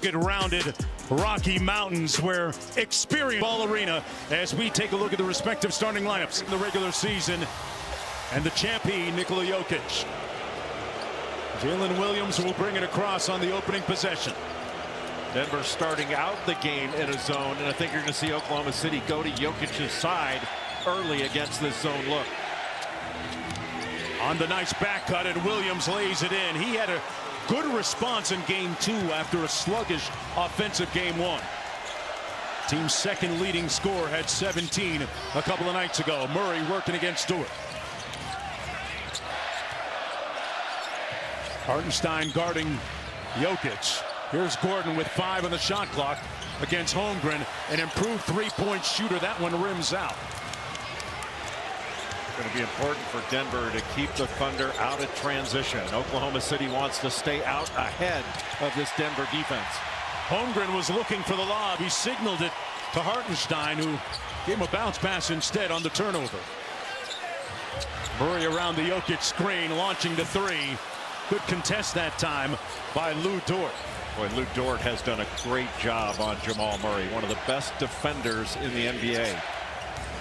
Rounded Rocky Mountains, where experience ball arena, as we take a look at the respective starting lineups in the regular season and the champion Nikola Jokic. Jalen Williams will bring it across on the opening possession. Denver starting out the game in a zone, and I think you're going to see Oklahoma City go to Jokic's side early against this zone look. On the nice back cut, and Williams lays it in. He had a good response in game 2 after a sluggish offensive game 1. Team's second leading scorer had 17 a couple of nights ago. Murray working against Stewart. Hartenstein guarding Jokic. Here's Gordon with 5 on the shot clock against Holmgren. An improved three-point shooter. That one rims out. Going to be important for Denver to keep the Thunder out of transition. Oklahoma City wants to stay out ahead of this Denver defense. Holmgren was looking for the lob. He signaled it to Hartenstein, who gave him a bounce pass instead on the turnover. Murray around the Jokic screen, launching the 3. Good contest that time by Lou Dort. Boy, Lou Dort has done a great job on Jamal Murray, one of the best defenders in the NBA.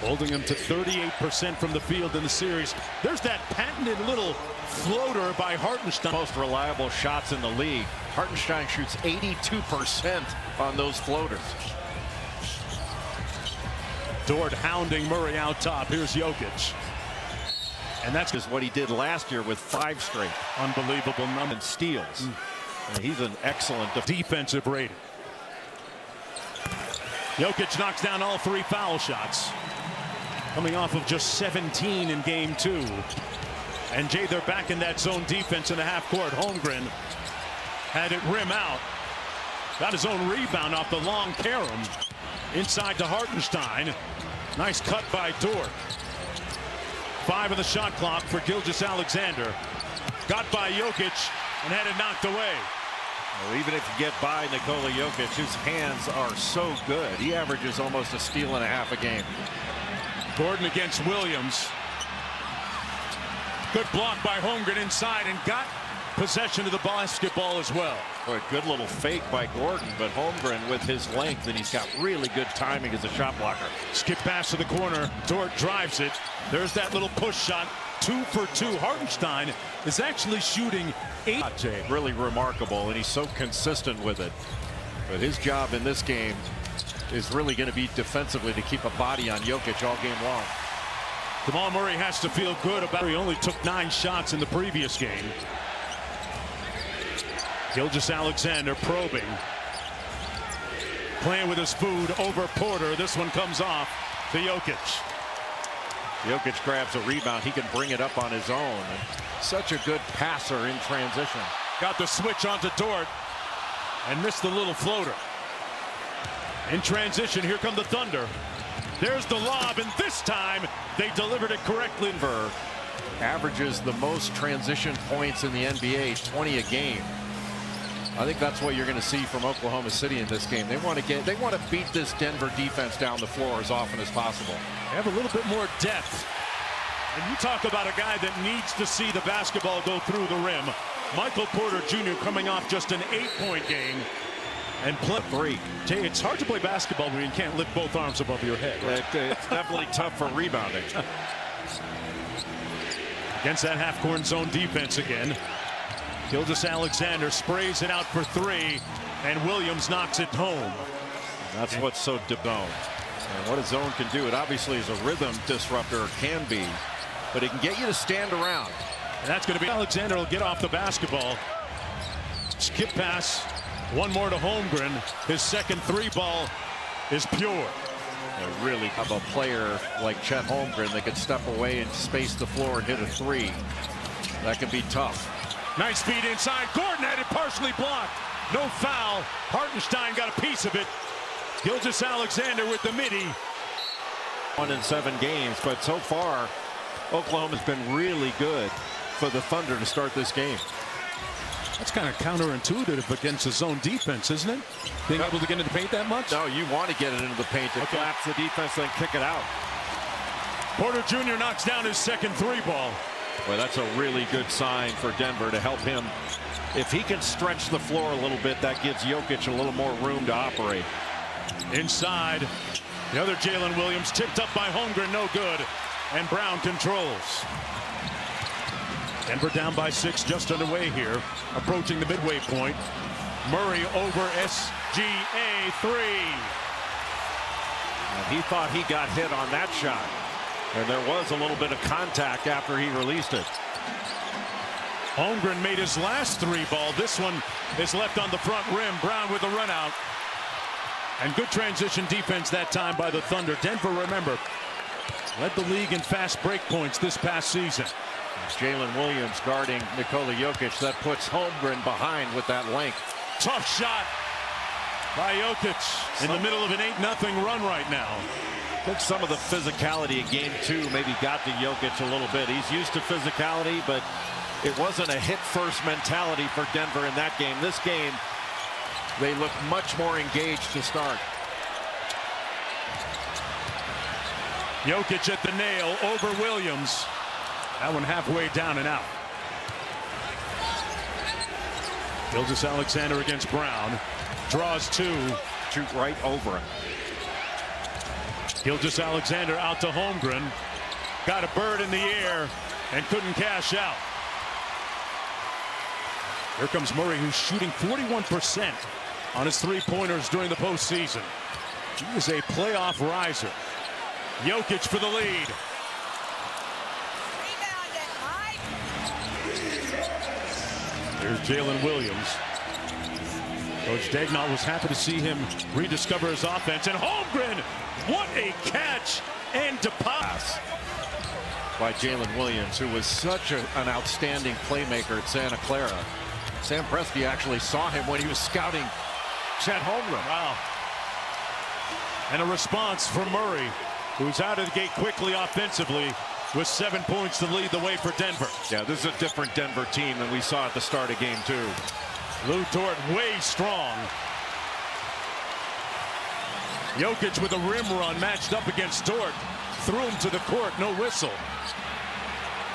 Holding him to 38% from the field in the series. There's that patented little floater by Hartenstein. Most reliable shots in the league. Hartenstein shoots 82% on those floaters. Dort hounding Murray out top. Here's Jokic. And that's just what he did last year with 5 straight. Unbelievable number. And steals. And he's an excellent defensive rating. Jokic knocks down all 3 foul shots. Coming off of just 17 in game 2. And Jay, they're back in that zone defense in the half court. Holmgren had it rim out. Got his own rebound off the long carom. Inside to Hartenstein. Nice cut by Dort. 5 on the shot clock for Gilgeous-Alexander. Got by Jokic and had it knocked away. Well, even if you get by Nikola Jokic, his hands are so good. He averages almost a steal and a half a game. Gordon against Williams. Good block by Holmgren inside, and got possession of the basketball as well. Boy, good little fake by Gordon, but Holmgren with his length, and he's got really good timing as a shot blocker. Skip pass to the corner. Dort drives it. There's that little push shot. 2 for 2. Hartenstein is actually shooting 8. Really remarkable, and he's so consistent with it. But his job in this game is really going to be defensively to keep a body on Jokic all game long. Jamal Murray has to feel good about it. He only took 9 shots in the previous game. Gilgeous-Alexander probing. Playing with his food over Porter. This one comes off to Jokic. Jokic grabs a rebound. He can bring it up on his own. And such a good passer in transition. Got the switch onto Dort and missed the little floater. In transition, here come the Thunder. There's the lob, and this time they delivered it correctly. Denver averages the most transition points in the NBA, 20 a game. I think that's what you're going to see from Oklahoma City in this game. They want to beat this Denver defense down the floor as often as possible. They have a little bit more depth. And you talk about a guy that needs to see the basketball go through the rim. Michael Porter Jr. coming off just an 8-point game and play 3. Jay, it's hard to play basketball when you can't lift both arms above your head. Right? It's definitely tough for rebounding. Against that half-court zone defense again. Gilgeous-Alexander sprays it out for 3, and Williams knocks it home. That's what's so deboned. And what a zone can do, it obviously is a rhythm disruptor, can be, but it can get you to stand around. And that's going to be Alexander will get off the basketball. Skip pass. One more to Holmgren. His second 3 ball is pure. They really have a player like Chet Holmgren that can step away and space the floor and hit a 3. That can be tough. Nice feed inside. Gordon had it partially blocked. No foul. Hartenstein got a piece of it. Gilgeous-Alexander with the midi. 1 in 7 games, but so far Oklahoma's been really good for the Thunder to start this game. That's kind of counterintuitive against the zone defense, isn't it? Being able to get into the paint that much? No, you want to get it into the paint to collapse the defense, then kick it out. Porter Jr. knocks down his second 3 ball. Well, that's a really good sign for Denver to help him If he can stretch the floor a little bit, that gives Jokic a little more room to operate. Inside, the other Jalen Williams tipped up by Holmgren, no good, and Brown controls. Denver down by 6, just underway here, approaching the midway point. Murray over SGA 3. And he thought he got hit on that shot, and there was a little bit of contact after he released it. Holmgren made his last 3-ball. This one is left on the front rim. Brown with a run out. And good transition defense that time by the Thunder. Denver, remember, led the league in fast break points this past season. Jalen Williams guarding Nikola Jokic. That puts Holmgren behind with that length. Tough shot by Jokic in the middle of an 8-0 run right now. I think some of the physicality in game 2 maybe got to Jokic a little bit. He's used to physicality, but it wasn't a hit-first mentality for Denver in that game. This game, they look much more engaged to start. Jokic at the nail over Williams. That one halfway down and out. Gilgeous-Alexander against Brown. Draws 2. Shoot right over him. Gilgeous-Alexander out to Holmgren. Got a bird in the air and couldn't cash out. Here comes Murray, who's shooting 41% on his 3-pointers during the postseason. He is a playoff riser. Jokic for the lead. Here's Jalen Williams. Coach Daignault was happy to see him rediscover his offense. And Holmgren, what a catch and deposit By Jalen Williams, who was such an outstanding playmaker at Santa Clara. Sam Presti actually saw him when he was scouting Chet Holmgren. Wow. And a response from Murray, who's out of the gate quickly offensively with 7 points to lead the way for Denver. Yeah, this is a different Denver team than we saw at the start of game 2. Lou Dort way strong. Jokic with a rim run matched up against Dort. Threw him to the court, no whistle.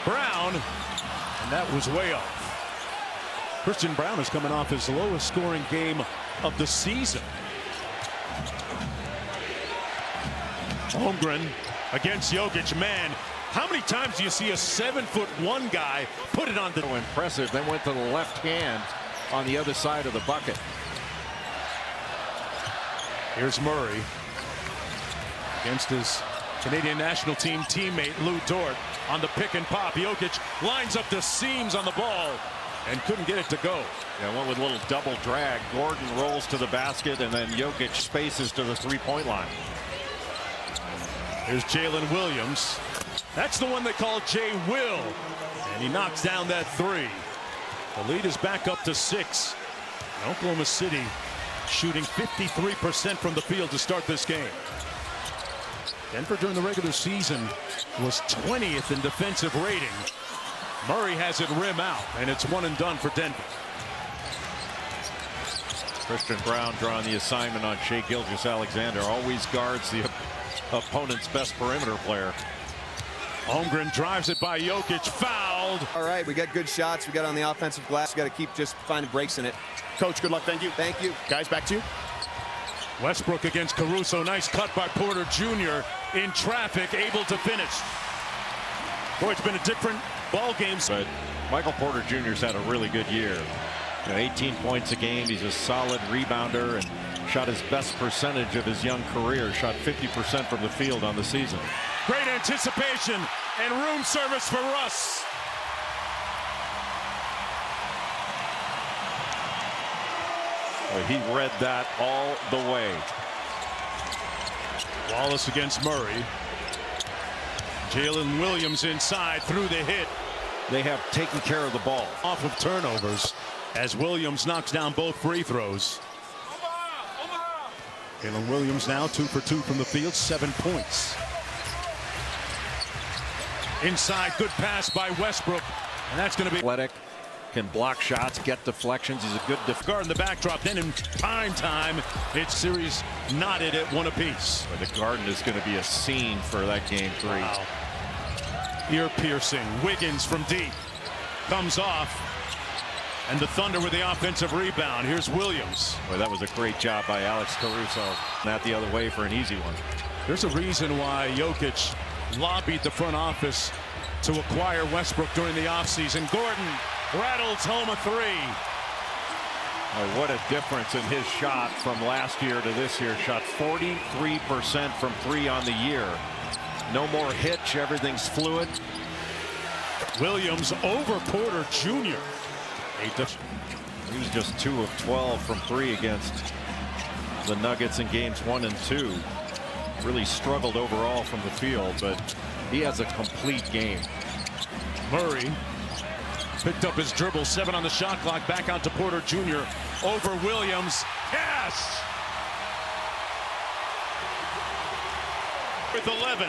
Brown, and that was way off. Christian Brown is coming off his lowest scoring game of the season. Holmgren against Jokic. Man, how many times do you see a 7'1" guy put it on the... So impressive. They went to the left hand on the other side of the bucket. Here's Murray against his Canadian national team teammate Lou Dort on the pick and pop. Jokic lines up the seams on the ball and couldn't get it to go. Yeah, went with a little double drag. Gordon rolls to the basket, and then Jokic spaces to the 3-point line. Here's Jalen Williams. That's the one they call Jay Will. And he knocks down that 3. The lead is back up to 6. Oklahoma City shooting 53% from the field to start this game. Denver during the regular season was 20th in defensive rating. Murray has it rim out, and it's one and done for Denver. Christian Brown drawing the assignment on Shai Gilgeous-Alexander. Always guards the opponent's best perimeter player. Holmgren drives it by Jokic, fouled. All right, we got good shots. We got on the offensive glass. We got to keep just finding breaks in it. Coach, good luck. Thank you. Thank you. Guys, back to you. Westbrook against Caruso. Nice cut by Porter Jr. in traffic, able to finish. Boy, it's been a different ball game. But Michael Porter Jr.'s had a really good year. 18 points a game. He's a solid rebounder and shot his best percentage of his young career. Shot 50% from the field on the season. Great anticipation and room service for Russ. He read that all the way. Wallace against Murray. Jalen Williams inside through the hit. They have taken care of the ball. Off of turnovers as Williams knocks down both free throws. Jalen Williams now 2 for 2 from the field, 7 points. Inside, good pass by Westbrook, and that's going to be athletic, can block shots, get deflections. He's a good guard in the backdrop. Then in time, it's series knotted at 1 apiece. But the Garden is going to be a scene for that game 3. Wow. Ear piercing. Wiggins from deep comes off. And the Thunder with the offensive rebound. Here's Williams. Boy, that was a great job by Alex Caruso. Not the other way for an easy one. There's a reason why Jokic lobbied the front office to acquire Westbrook during the offseason. Gordon rattles home a three. Oh, what a difference in his shot from last year to this year. Shot 43% from three on the year. No more hitch. Everything's fluid. Williams over Porter Jr. He was just 2 of 12 from three against the Nuggets in games 1 and 2. Really struggled overall from the field, but he has a complete game. Murray picked up his dribble, 7 on the shot clock, back out to Porter Jr. over Williams. Yes! With 11,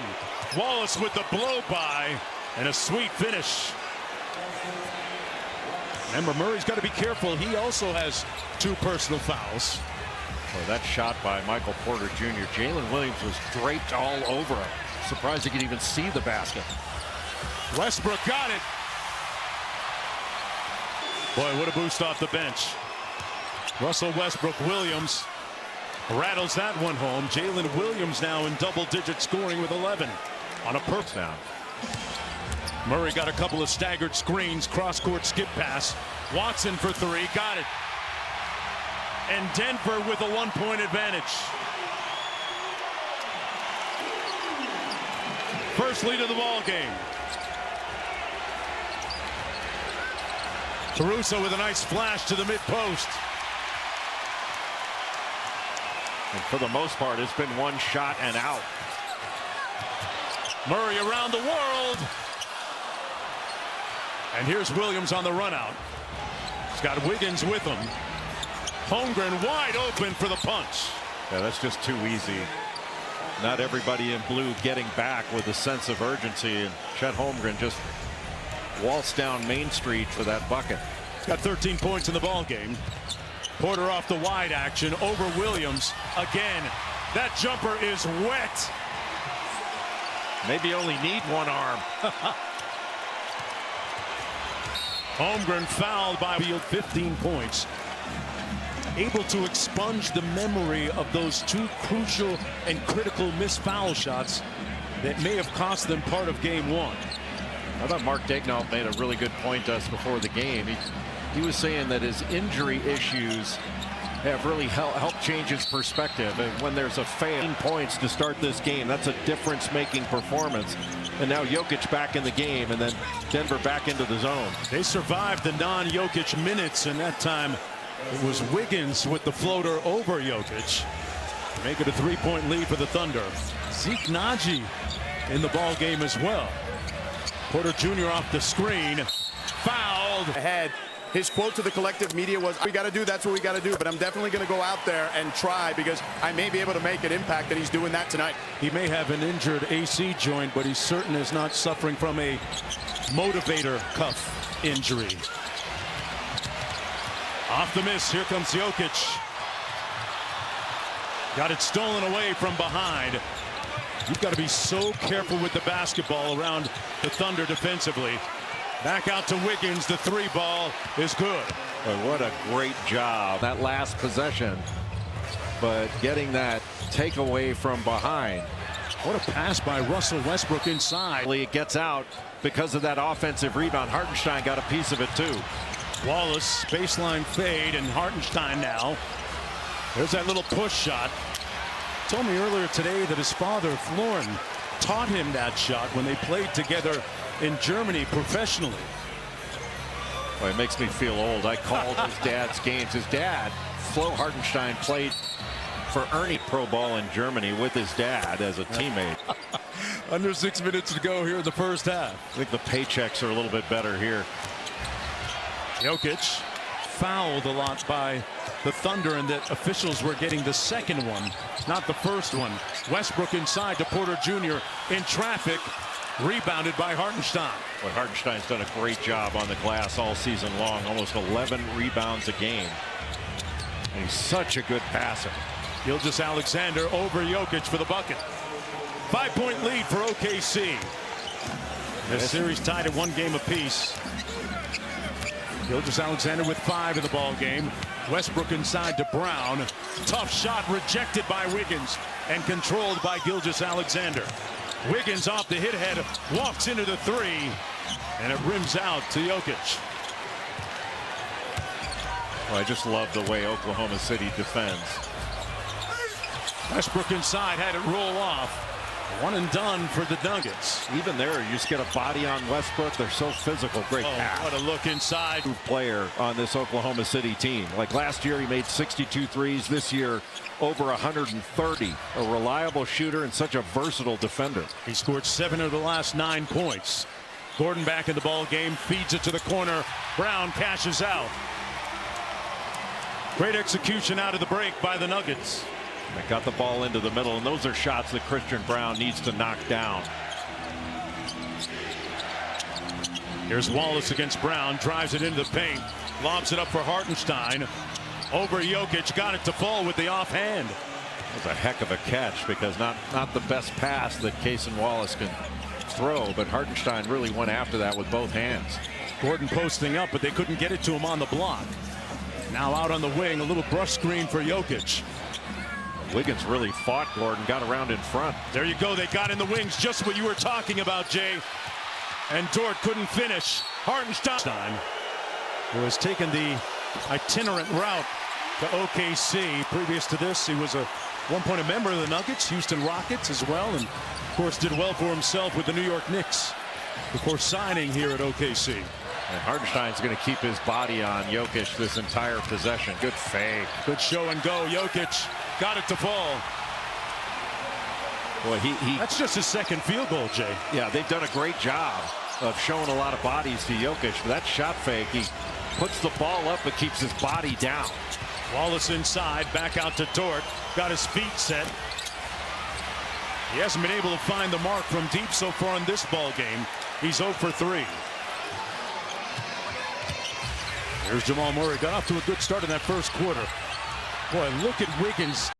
Wallace with the blow by and a sweet finish. Remember, Murray's got to be careful. He also has 2 personal fouls. Well, that shot by Michael Porter Jr. Jalen Williams was draped all over him. Surprised he could even see the basket. Westbrook got it. Boy, what a boost off the bench. Russell Westbrook Williams rattles that one home. Jalen Williams now in double-digit scoring with 11 on a perp down. Murray got a couple of staggered screens, cross-court skip pass. Watson for 3, got it. And Denver with a 1-point advantage. First lead of the ball game. Caruso with a nice flash to the mid-post. And for the most part, it's been one shot and out. Murray around the world. And here's Williams on the run out. He's got Wiggins with him. Holmgren wide open for the punch. Yeah, that's just too easy. Not everybody in blue getting back with a sense of urgency. And Chet Holmgren just waltzed down Main Street for that bucket. He's got 13 points in the ball game. Porter off the wide action over Williams again. That jumper is wet. Maybe only need one arm. Holmgren fouled by 15 points. Able to expunge the memory of those 2 crucial and critical missed foul shots that may have cost them part of game 1. I thought Mark Daigneault made a really good point to us before the game. He was saying that his injury issues have really helped change his perspective. And when there's a fail, points to start this game, that's a difference-making performance. And now Jokic back in the game, and then Denver back into the zone. They survived the non-Jokic minutes, and that time it was Wiggins with the floater over Jokic. Make it a 3-point lead for the Thunder. Zeke Naji in the ball game as well. Porter Jr. off the screen. Fouled. Ahead. His quote to the collective media was, we got to do, that's what we got to do. But I'm definitely going to go out there and try because I may be able to make an impact, and he's doing that tonight. He may have an injured AC joint, but he certainly is not suffering from a motivator cuff injury. Off the miss, here comes Jokic. Got it stolen away from behind. You've got to be so careful with the basketball around the Thunder defensively. Back out to Wiggins. The 3 ball is good. But what a great job that last possession. But getting that takeaway from behind. What a pass by Russell Westbrook inside. It gets out because of that offensive rebound. Hartenstein got a piece of it too. Wallace baseline fade, and Hartenstein now. There's that little push shot. Told me earlier today that his father Florin taught him that shot when they played together in Germany professionally. Well, it makes me feel old. I called his dad's games. His dad, Flo Hartenstein, played for Ernie Pro Ball in Germany with his dad as a teammate. Under 6 minutes to go here in the first half. I think the paychecks are a little bit better here. Jokic fouled a lot by the Thunder, and that officials were getting the second one, not the first one. Westbrook inside to Porter Jr. in traffic. Rebounded by Hartenstein. But Hartenstein's done a great job on the glass all season long. Almost 11 rebounds a game. And he's such a good passer. Gilgeous-Alexander over Jokic for the bucket. 5-point lead for OKC. This series tied at 1 game apiece. Gilgeous-Alexander with 5 in the ball game. Westbrook inside to Brown. Tough shot rejected by Wiggins and controlled by Gilgeous-Alexander. Wiggins off the hit head, walks into the 3, and it rims out to Jokic. Well, I just love the way Oklahoma City defends. Westbrook inside, had it roll off. One and done for the Nuggets. Even there, you just get a body on Westbrook. They're so physical. Great pass. What a look inside. Player on this Oklahoma City team. Like last year, he made 62 threes. This year, over 130. A reliable shooter and such a versatile defender. He scored 7 of the last 9 points. Gordon back in the ball game, feeds it to the corner. Brown cashes out. Great execution out of the break by the Nuggets. They got the ball into the middle, and those are shots that Christian Brown needs to knock down. Here's Wallace against Brown, drives it into the paint, lobs it up for Hartenstein. Over Jokic, got it to fall with the offhand. That was a heck of a catch, because not the best pass that Case and Wallace can throw, but Hartenstein really went after that with both hands. Gordon posting up, but they couldn't get it to him on the block. Now out on the wing, a little brush screen for Jokic. Wiggins really fought Gordon, got around in front. There you go. They got in the wings, just what you were talking about, Jay. And Dort couldn't finish. Hartenstein, who has taken the itinerant route to OKC. Previous to this, he was a one-point member of the Nuggets, Houston Rockets as well, and of course did well for himself with the New York Knicks before signing here at OKC. And Hartenstein's going to keep his body on Jokic this entire possession. Good fake. Good show and go. Jokic got it to fall. Boy, that's just his second field goal, Jay. Yeah, they've done a great job of showing a lot of bodies to Jokic. For that shot fake, he puts the ball up but keeps his body down. Wallace inside, back out to Dort. Got his feet set. He hasn't been able to find the mark from deep so far in this ball game. He's 0 for 3. Here's Jamal Murray. Got off to a good start in that first quarter. Boy, look at Wiggins